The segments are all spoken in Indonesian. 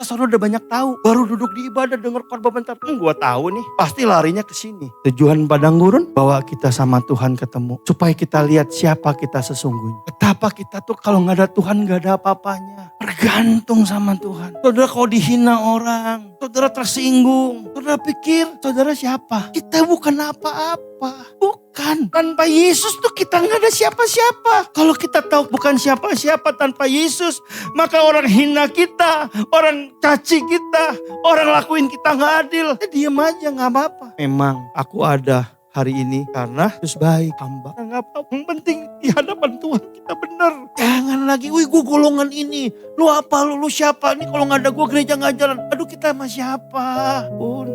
Sono udah banyak tahu. Baru duduk di ibadah denger khotbah bentar. Gua tahu nih, pasti larinya ke sini. Tujuan padang gurun bawa kita sama Tuhan ketemu. Supaya kita lihat siapa kita sesungguhnya. Betapa kita tuh kalau gak ada Tuhan gak ada apa-apanya. Bergantung sama Tuhan. Saudara kalau dihina orang, saudara tersinggung, saudara pikir saudara siapa? Kita bukan apa-apa. Bukan. Tanpa Yesus tuh kita gak ada siapa-siapa. Kalau kita tahu bukan siapa-siapa tanpa Yesus, maka orang hina kita, orang caci kita, orang lakuin kita gak adil. Kita diem aja gak apa-apa. Memang aku ada hari ini karena Yesus baik, hamba. Gak apa-apa. Yang penting di hadapan Tuhan kita benar. Jangan lagi, wih gue golongan ini. Lu apa, lu siapa? Ini kalau gak ada gue gereja gak jalan. Aduh kita sama siapa pun.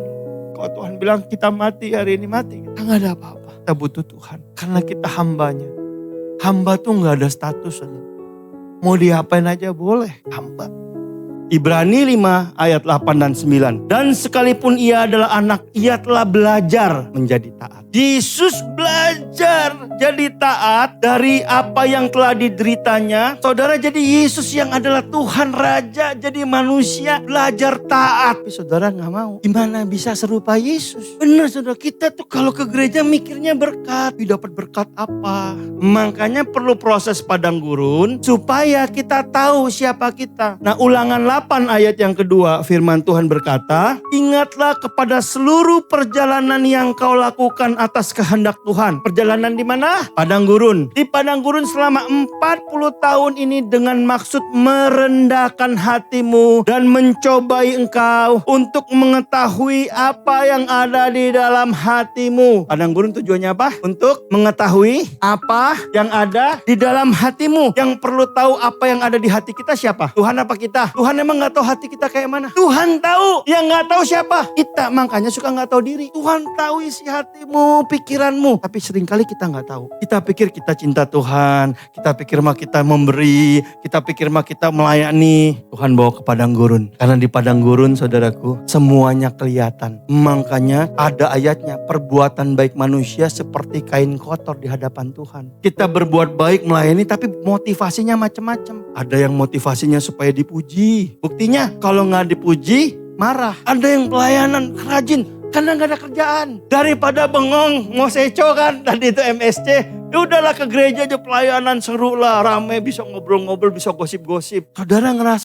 Kalau Tuhan bilang kita mati hari ini mati. Kita gak ada apa-apa. Kita butuh Tuhan. Karena kita hambanya. Hamba tuh gak ada status. Mau diapain aja boleh. Hamba. Ibrani 5 ayat 8 dan 9. Dan sekalipun ia adalah anak, ia telah belajar menjadi taat. Yesus belajar jadi taat dari apa yang telah dideritanya. Saudara, jadi Yesus yang adalah Tuhan Raja, jadi manusia belajar taat. Tapi saudara gak mau. Gimana bisa serupa Yesus? Benar saudara, kita tuh kalau ke gereja mikirnya berkat. Dapat berkat apa? Makanya perlu proses padang gurun supaya kita tahu siapa kita. Nah, Ulangan 8 ayat yang kedua, firman Tuhan berkata, ingatlah kepada seluruh perjalanan yang kau lakukan atas kehendak Tuhan. Perjalanan di mana? Padang gurun. Di padang gurun selama 40 tahun ini dengan maksud merendahkan hatimu dan mencobai engkau untuk mengetahui apa yang ada di dalam hatimu. Padang gurun tujuannya apa? Untuk mengetahui apa yang ada di dalam hatimu. Yang perlu tahu apa yang ada di hati kita siapa? Tuhan apa kita? Tuhan emang gak tahu hati kita kayak mana? Tuhan tahu. Yang gak tahu siapa? Kita. Makanya suka gak tahu diri. Tuhan tahu isi hatimu, pikiranmu. Tapi seringkali kita gak tahu. Kita pikir kita cinta Tuhan. Kita pikir mah kita memberi. Kita pikir mah kita melayani. Tuhan bawa ke padang gurun. Karena di padang gurun saudaraku, semuanya kelihatan. Makanya ada ayatnya, perbuatan baik manusia seperti kain kotor di hadapan Tuhan. Kita berbuat baik melayani tapi motivasinya macam-macam. Ada yang motivasinya supaya dipuji. Buktinya kalau gak dipuji marah. Ada yang pelayanan rajin karena gak ada kerjaan. Daripada bengong mau seco kan, tadi itu MSC. Ya udahlah ke gereja aja pelayanan seru lah, rame, bisa ngobrol-ngobrol, bisa gosip-gosip. Saudara